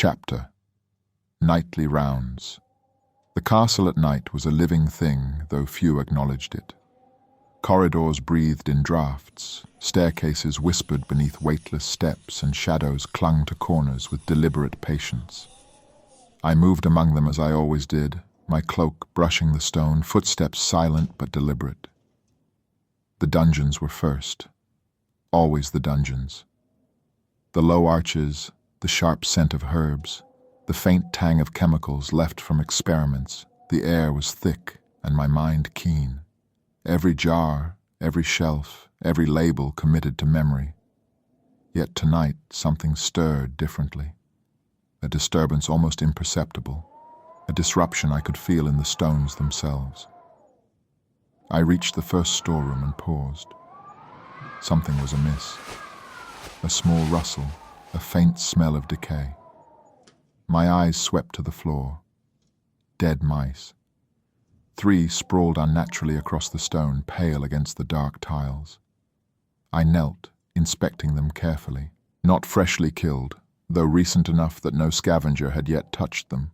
Chapter: Nightly Rounds. The castle at night was a living thing, though few acknowledged it. Corridors breathed in draughts, staircases whispered beneath weightless steps, and shadows clung to corners with deliberate patience. I moved among them as I always did, my cloak brushing the stone, footsteps silent but deliberate. The dungeons were first. Always the dungeons. The low arches, the sharp scent of herbs, the faint tang of chemicals left from experiments. The air was thick and my mind keen. Every jar, every shelf, every label committed to memory. Yet tonight something stirred differently. A disturbance almost imperceptible, a disruption I could feel in the stones themselves. I reached the first storeroom and paused. Something was amiss. A small rustle, a faint smell of decay. My eyes swept to the floor. Dead mice. 3 sprawled unnaturally across the stone, pale against the dark tiles. I knelt, inspecting them carefully. Not freshly killed, though recent enough that no scavenger had yet touched them.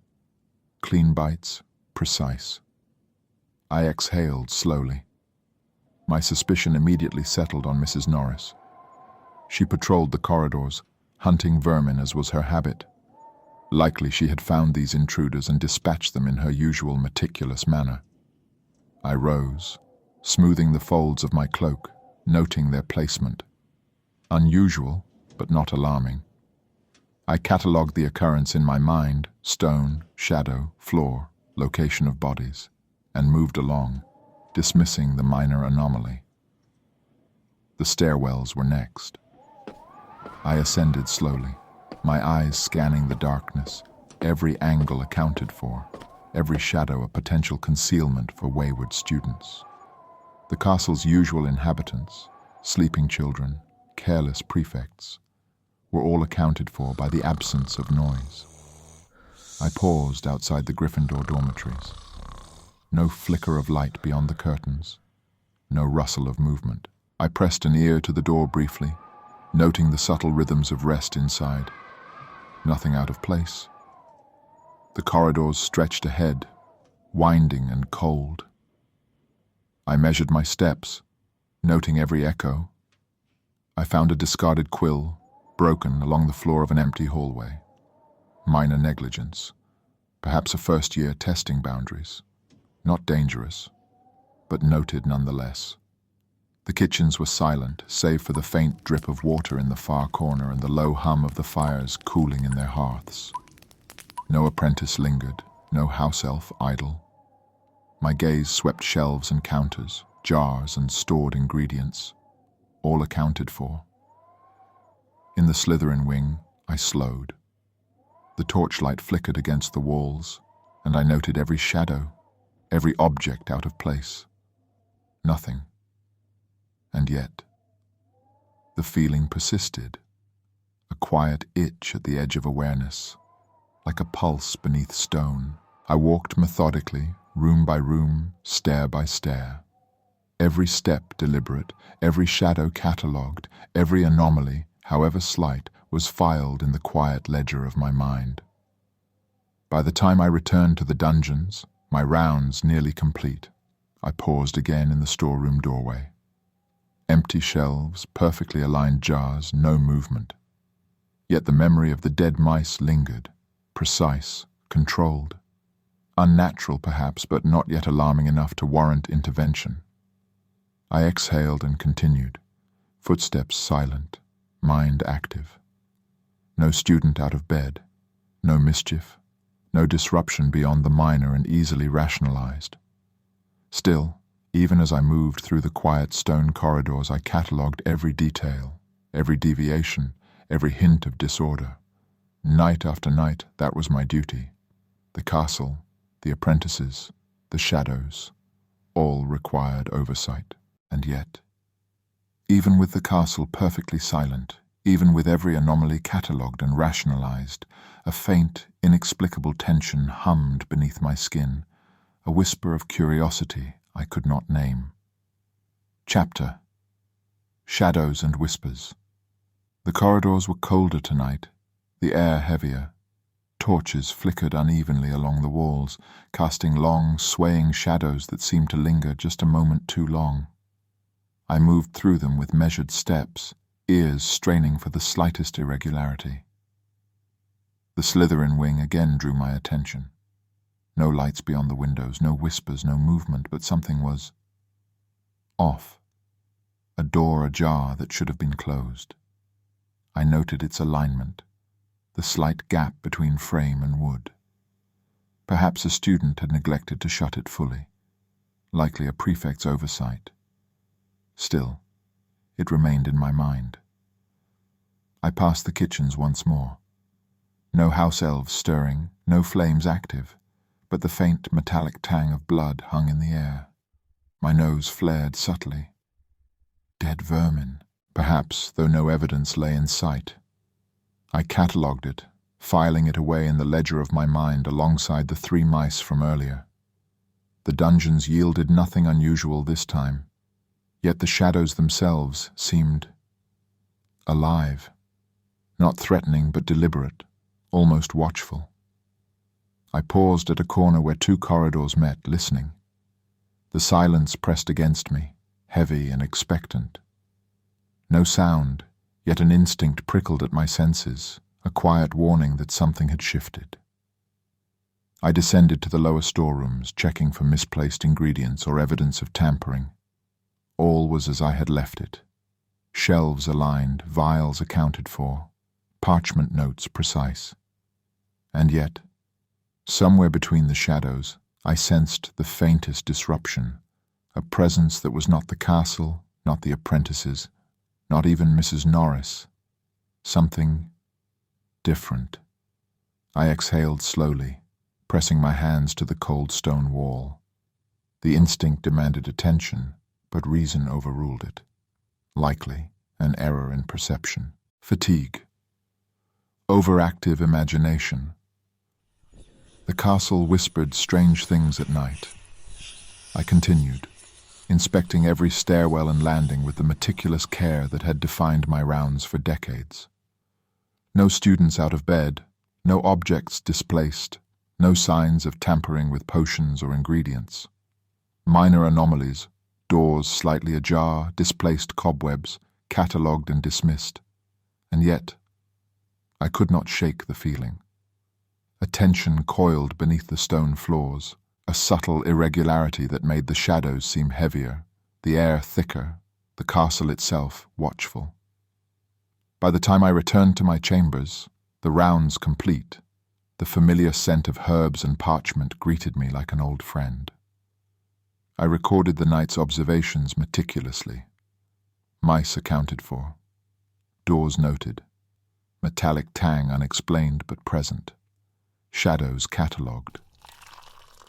Clean bites, precise. I exhaled slowly. My suspicion immediately settled on Mrs. Norris. She patrolled the corridors, hunting vermin as was her habit. Likely she had found these intruders and dispatched them in her usual meticulous manner. I rose, smoothing the folds of my cloak, noting their placement. Unusual, but not alarming. I catalogued the occurrence in my mind: stone, shadow, floor, location of bodies, and moved along, dismissing the minor anomaly. The stairwells were next. I ascended slowly, my eyes scanning the darkness, every angle accounted for, every shadow a potential concealment for wayward students. The castle's usual inhabitants, sleeping children, careless prefects, were all accounted for by the absence of noise. I paused outside the Gryffindor dormitories. No flicker of light beyond the curtains, no rustle of movement. I pressed an ear to the door briefly, noting the subtle rhythms of rest inside. Nothing out of place. The corridors stretched ahead, winding and cold. I measured my steps, noting every echo. I found a discarded quill, broken along the floor of an empty hallway. Minor negligence, perhaps a first-year testing boundaries. Not dangerous, but noted nonetheless. The kitchens were silent, save for the faint drip of water in the far corner and the low hum of the fires cooling in their hearths. No apprentice lingered, no house elf idle. My gaze swept shelves and counters, jars and stored ingredients, all accounted for. In the Slytherin wing, I slowed. The torchlight flickered against the walls, and I noted every shadow, every object out of place. Nothing. And yet, the feeling persisted, a quiet itch at the edge of awareness, like a pulse beneath stone. I walked methodically, room by room, stair by stair. Every step deliberate, every shadow catalogued, every anomaly, however slight, was filed in the quiet ledger of my mind. By the time I returned to the dungeons, my rounds nearly complete, I paused again in the storeroom doorway. Empty shelves, perfectly aligned jars, no movement. Yet the memory of the dead mice lingered, precise, controlled. Unnatural perhaps, but not yet alarming enough to warrant intervention. I exhaled and continued, footsteps silent, mind active. No student out of bed, no mischief, no disruption beyond the minor and easily rationalized. Still, even as I moved through the quiet stone corridors, I catalogued every detail, every deviation, every hint of disorder. Night after night, that was my duty. The castle, the apprentices, the shadows, all required oversight. And yet, even with the castle perfectly silent, even with every anomaly catalogued and rationalized, a faint, inexplicable tension hummed beneath my skin, a whisper of curiosity I could not name. Chapter: Shadows and Whispers. The corridors were colder tonight, the air heavier. Torches flickered unevenly along the walls, casting long, swaying shadows that seemed to linger just a moment too long. I moved through them with measured steps, ears straining for the slightest irregularity. The Slytherin wing again drew my attention. No lights beyond the windows, no whispers, no movement, but something was off. A door ajar that should have been closed. I noted its alignment, the slight gap between frame and wood. Perhaps a student had neglected to shut it fully, likely a prefect's oversight. Still, it remained in my mind. I passed the kitchens once more. No house elves stirring, no flames active, but the faint metallic tang of blood hung in the air. My nose flared subtly. Dead vermin, perhaps, though no evidence lay in sight. I catalogued it, filing it away in the ledger of my mind alongside the 3 mice from earlier. The dungeons yielded nothing unusual this time, yet the shadows themselves seemed alive, not threatening but deliberate, almost watchful. I paused at a corner where 2 corridors met, listening. The silence pressed against me, heavy and expectant. No sound, yet an instinct prickled at my senses, a quiet warning that something had shifted. I descended to the lower storerooms, checking for misplaced ingredients or evidence of tampering. All was as I had left it. Shelves aligned, vials accounted for, parchment notes precise. And yet, somewhere between the shadows, I sensed the faintest disruption, a presence that was not the castle, not the apprentices, not even Mrs. Norris. Something different. I exhaled slowly, pressing my hands to the cold stone wall. The instinct demanded attention, but reason overruled it. Likely an error in perception. Fatigue. Overactive imagination. The castle whispered strange things at night. I continued, inspecting every stairwell and landing with the meticulous care that had defined my rounds for decades. No students out of bed, no objects displaced, no signs of tampering with potions or ingredients. Minor anomalies, doors slightly ajar, displaced cobwebs, catalogued and dismissed. And yet, I could not shake the feeling. A tension coiled beneath the stone floors, a subtle irregularity that made the shadows seem heavier, the air thicker, the castle itself watchful. By the time I returned to my chambers, the rounds complete, the familiar scent of herbs and parchment greeted me like an old friend. I recorded the night's observations meticulously. Mice accounted for. Doors noted. Metallic tang unexplained but present. Shadows catalogued.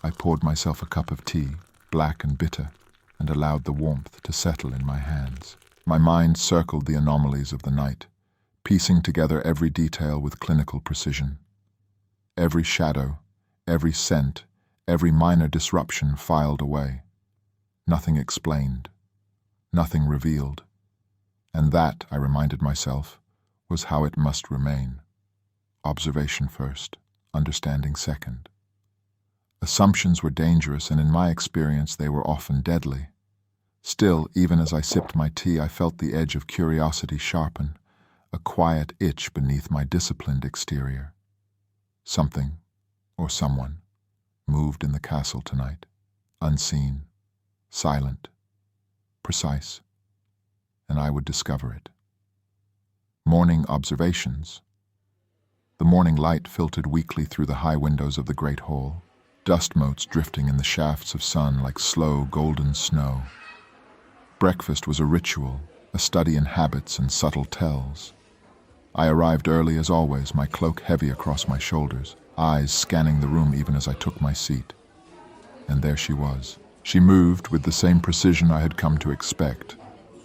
I poured myself a cup of tea, black and bitter, and allowed the warmth to settle in my hands. My mind circled the anomalies of the night, piecing together every detail with clinical precision. Every shadow, every scent, every minor disruption filed away. Nothing explained, nothing revealed. And that, I reminded myself, was how it must remain. Observation first, understanding second. Assumptions were dangerous, and in my experience they were often deadly. Still, even as I sipped my tea, I felt the edge of curiosity sharpen, a quiet itch beneath my disciplined exterior. Something, or someone, moved in the castle tonight, unseen, silent, precise, and I would discover it. Morning observations. The morning light filtered weakly through the high windows of the great hall, dust motes drifting in the shafts of sun like slow golden snow. Breakfast was a ritual, a study in habits and subtle tells. I arrived early as always, my cloak heavy across my shoulders, eyes scanning the room even as I took my seat. And there she was. She moved with the same precision I had come to expect,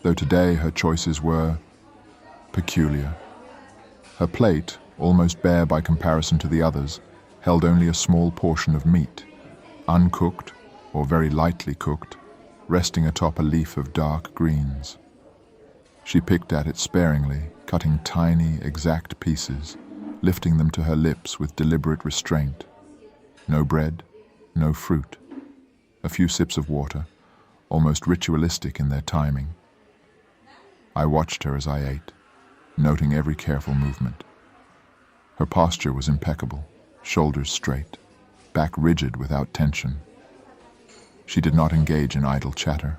though today her choices were peculiar. Her plate, almost bare by comparison to the others, held only a small portion of meat, uncooked or very lightly cooked, resting atop a leaf of dark greens. She picked at it sparingly, cutting tiny, exact pieces, lifting them to her lips with deliberate restraint. No bread, no fruit. A few sips of water, almost ritualistic in their timing. I watched her as I ate, noting every careful movement. Her posture was impeccable, shoulders straight, back rigid without tension. She did not engage in idle chatter.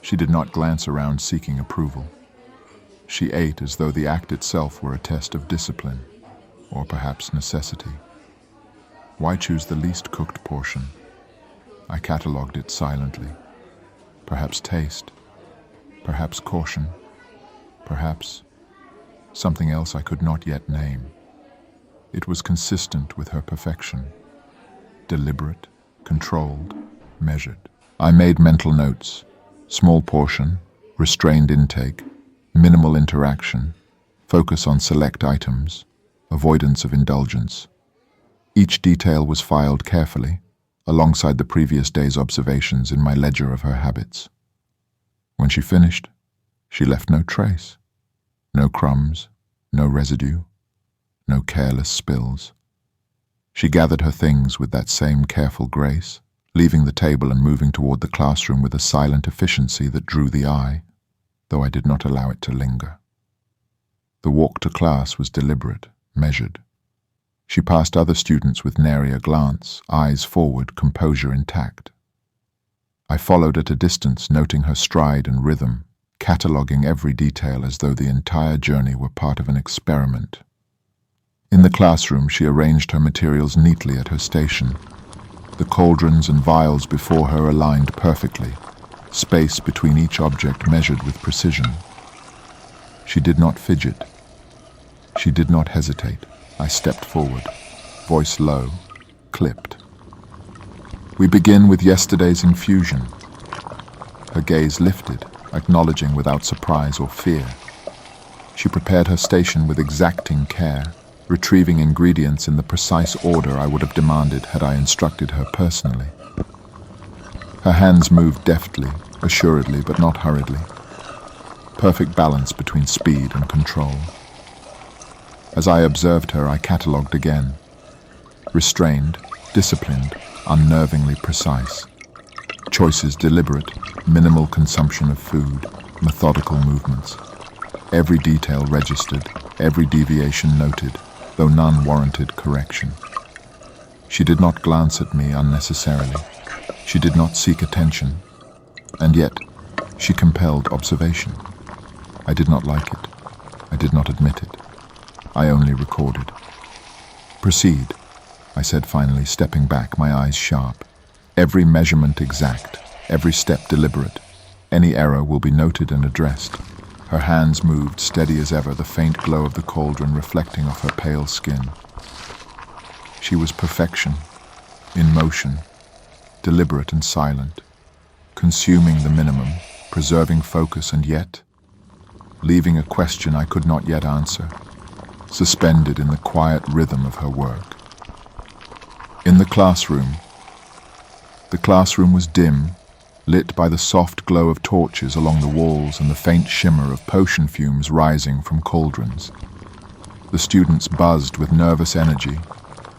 She did not glance around seeking approval. She ate as though the act itself were a test of discipline, or perhaps necessity. Why choose the least cooked portion? I catalogued it silently. Perhaps taste, perhaps caution, perhaps something else I could not yet name. It was consistent with her perfection, deliberate, controlled, measured. I made mental notes: small portion, restrained intake, minimal interaction, focus on select items, avoidance of indulgence. Each detail was filed carefully, alongside the previous day's observations in my ledger of her habits. When she finished, she left no trace, no crumbs, no residue, no careless spills. She gathered her things with that same careful grace, leaving the table and moving toward the classroom with a silent efficiency that drew the eye, though I did not allow it to linger. The walk to class was deliberate, measured. She passed other students with nary a glance, eyes forward, composure intact. I followed at a distance, noting her stride and rhythm, cataloguing every detail as though the entire journey were part of an experiment. In the classroom, she arranged her materials neatly at her station. The cauldrons and vials before her aligned perfectly, space between each object measured with precision. She did not fidget. She did not hesitate. I stepped forward, voice low, clipped. We begin with yesterday's infusion. Her gaze lifted, acknowledging without surprise or fear. She prepared her station with exacting care, retrieving ingredients in the precise order I would have demanded had I instructed her personally. Her hands moved deftly, assuredly, but not hurriedly. Perfect balance between speed and control. As I observed her, I catalogued again. Restrained, disciplined, unnervingly precise. Choices deliberate, minimal consumption of food, methodical movements. Every detail registered, every deviation noted, though none warranted correction. She did not glance at me unnecessarily. She did not seek attention. And yet, she compelled observation. I did not like it. I did not admit it. I only recorded. Proceed, I said finally, stepping back, my eyes sharp. Every measurement exact, every step deliberate. Any error will be noted and addressed. Her hands moved, steady as ever, the faint glow of the cauldron reflecting off her pale skin. She was perfection, in motion, deliberate and silent, consuming the minimum, preserving focus, and yet leaving a question I could not yet answer, suspended in the quiet rhythm of her work. In the classroom was dim, lit by the soft glow of torches along the walls and the faint shimmer of potion fumes rising from cauldrons. The students buzzed with nervous energy,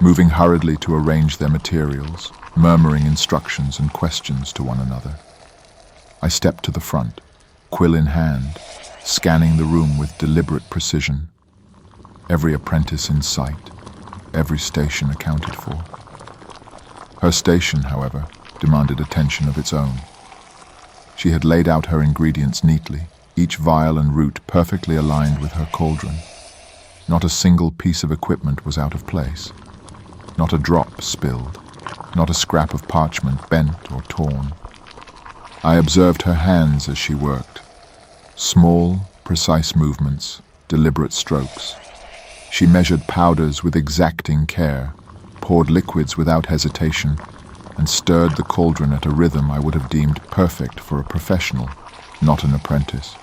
moving hurriedly to arrange their materials, murmuring instructions and questions to one another. I stepped to the front, quill in hand, scanning the room with deliberate precision. Every apprentice in sight, every station accounted for. Her station, however, demanded attention of its own. She had laid out her ingredients neatly, each vial and root perfectly aligned with her cauldron. Not a single piece of equipment was out of place. Not a drop spilled, not a scrap of parchment bent or torn. I observed her hands as she worked. Small, precise movements, deliberate strokes. She measured powders with exacting care, poured liquids without hesitation, and stirred the cauldron at a rhythm I would have deemed perfect for a professional, not an apprentice.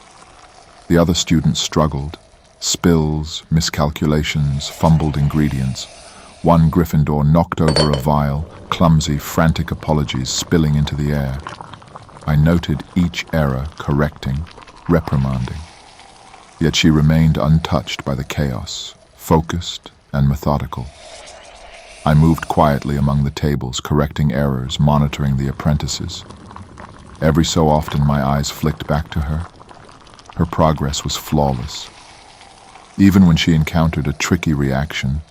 The other students struggled. Spills, miscalculations, fumbled ingredients. One Gryffindor knocked over a vial, clumsy, frantic apologies spilling into the air. I noted each error, correcting, reprimanding. Yet she remained untouched by the chaos, focused, and methodical. I moved quietly among the tables, correcting errors, monitoring the apprentices. Every so often my eyes flicked back to her. Her progress was flawless. Even when she encountered a tricky reaction,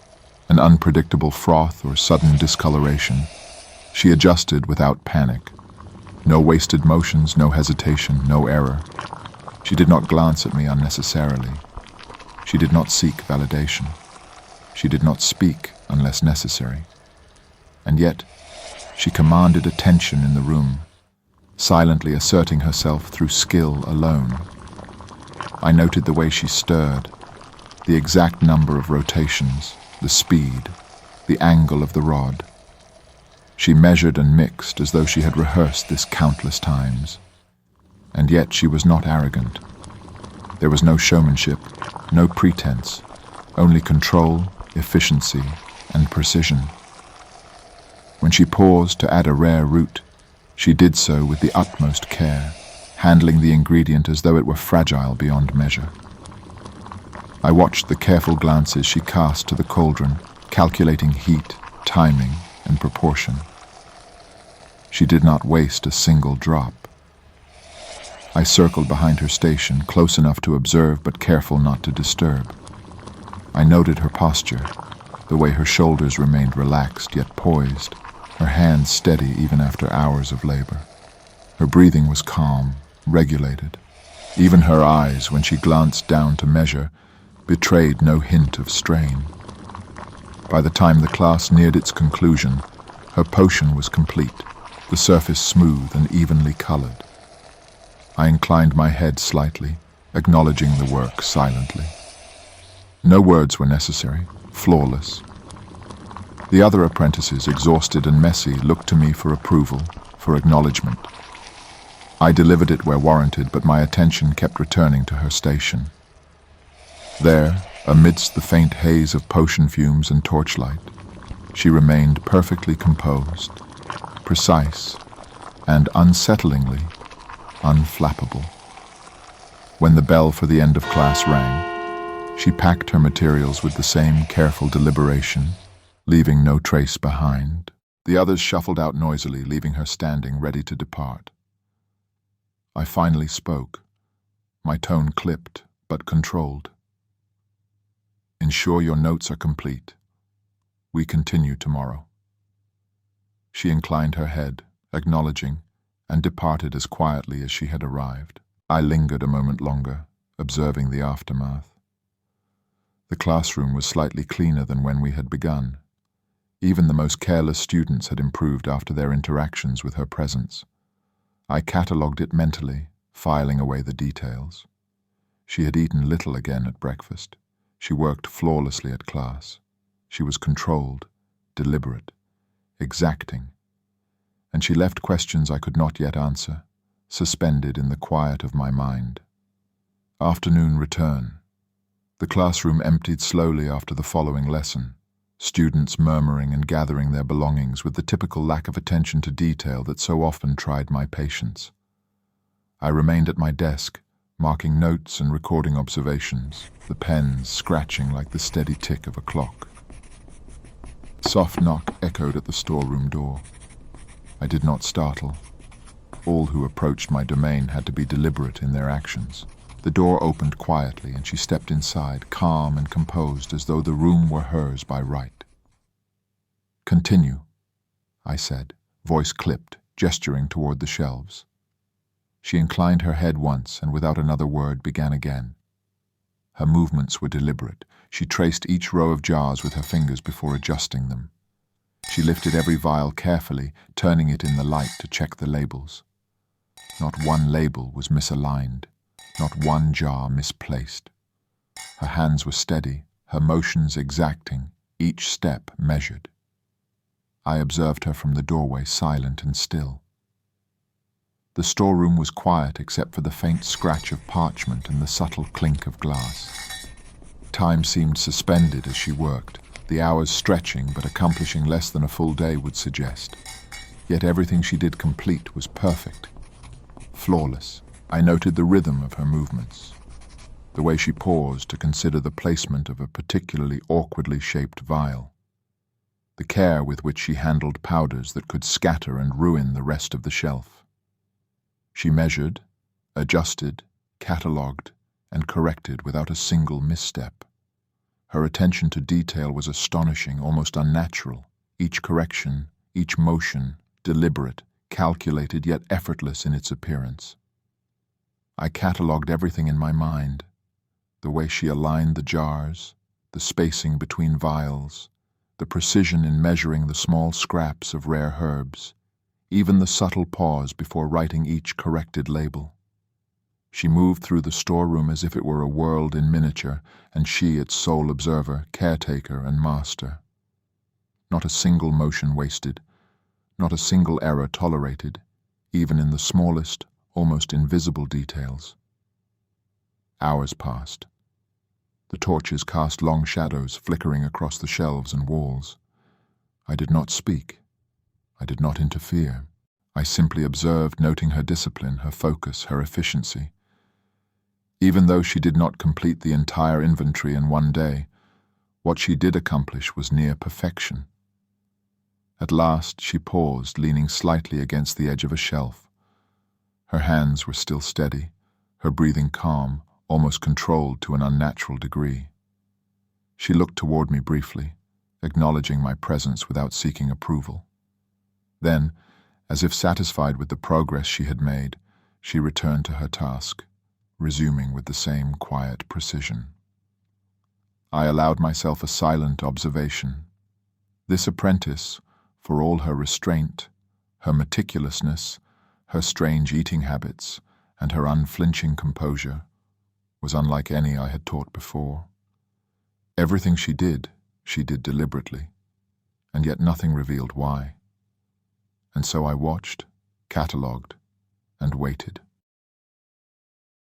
an unpredictable froth or sudden discoloration, she adjusted without panic. No wasted motions, no hesitation, no error. She did not glance at me unnecessarily. She did not seek validation. She did not speak unless necessary. And yet, she commanded attention in the room, silently asserting herself through skill alone. I noted the way she stirred, the exact number of rotations, the speed, the angle of the rod. She measured and mixed as though she had rehearsed this countless times. And yet she was not arrogant. There was no showmanship, no pretense, only control, efficiency, and precision. When she paused to add a rare root, she did so with the utmost care, handling the ingredient as though it were fragile beyond measure. I watched the careful glances she cast to the cauldron, calculating heat, timing, and proportion. She did not waste a single drop. I circled behind her station, close enough to observe but careful not to disturb. I noted her posture, the way her shoulders remained relaxed yet poised, her hands steady even after hours of labor. Her breathing was calm, regulated. Even her eyes, when she glanced down to measure, betrayed no hint of strain. By the time the class neared its conclusion, her potion was complete, the surface smooth and evenly colored. I inclined my head slightly, acknowledging the work silently. No words were necessary, flawless. The other apprentices, exhausted and messy, looked to me for approval, for acknowledgement. I delivered it where warranted, but my attention kept returning to her station. There, amidst the faint haze of potion fumes and torchlight, she remained perfectly composed, precise, and unsettlingly unflappable. When the bell for the end of class rang, she packed her materials with the same careful deliberation, leaving no trace behind. The others shuffled out noisily, leaving her standing ready to depart. I finally spoke, my tone clipped but controlled. Ensure your notes are complete. We continue tomorrow. She inclined her head, acknowledging, and departed as quietly as she had arrived. I lingered a moment longer, observing the aftermath. The classroom was slightly cleaner than when we had begun. Even the most careless students had improved after their interactions with her presence. I catalogued it mentally, filing away the details. She had eaten little again at breakfast. She worked flawlessly at class. She was controlled, deliberate, exacting. And she left questions I could not yet answer, suspended in the quiet of my mind. Afternoon return. The classroom emptied slowly after the following lesson, students murmuring and gathering their belongings with the typical lack of attention to detail that so often tried my patience. I remained at my desk, marking notes and recording observations, the pens scratching like the steady tick of a clock. A soft knock echoed at the storeroom door. I did not startle. All who approached my domain had to be deliberate in their actions. The door opened quietly, and she stepped inside, calm and composed, as though the room were hers by right. Continue, I said, voice clipped, gesturing toward the shelves. She inclined her head once, and without another word began again. Her movements were deliberate. She traced each row of jars with her fingers before adjusting them. She lifted every vial carefully, turning it in the light to check the labels. Not one label was misaligned, not one jar misplaced. Her hands were steady, her motions exacting, each step measured. I observed her from the doorway, silent and still. The storeroom was quiet except for the faint scratch of parchment and the subtle clink of glass. Time seemed suspended as she worked, the hours stretching but accomplishing less than a full day would suggest. Yet everything she did complete was perfect, flawless. I noted the rhythm of her movements. the way she paused to consider the placement of a particularly awkwardly shaped vial, the care with which she handled powders that could scatter and ruin the rest of the shelf. She measured, adjusted, catalogued, and corrected without a single misstep. Her attention to detail was astonishing, almost unnatural, each correction, each motion, deliberate, calculated, yet effortless in its appearance. I catalogued everything in my mind, the way she aligned the jars, the spacing between vials, the precision in measuring the small scraps of rare herbs, even the subtle pause before writing each corrected label. She moved through the storeroom as if it were a world in miniature, and she its sole observer, caretaker, and master. Not a single motion wasted, not a single error tolerated, even in the smallest, almost invisible details. Hours passed. The torches cast long shadows, flickering across the shelves and walls. I did not speak. I did not interfere. I simply observed, noting her discipline, her focus, her efficiency. Even though she did not complete the entire inventory in one day, what she did accomplish was near perfection. At last she paused, leaning slightly against the edge of a shelf. Her hands were still steady, her breathing calm, almost controlled to an unnatural degree. She looked toward me briefly, acknowledging my presence without seeking approval. Then, as if satisfied with the progress she had made, she returned to her task, resuming with the same quiet precision. I allowed myself a silent observation. This apprentice, for all her restraint, her meticulousness, her strange eating habits, and her unflinching composure, was unlike any I had taught before. Everything she did deliberately, and yet nothing revealed why. And so I watched, catalogued, and waited.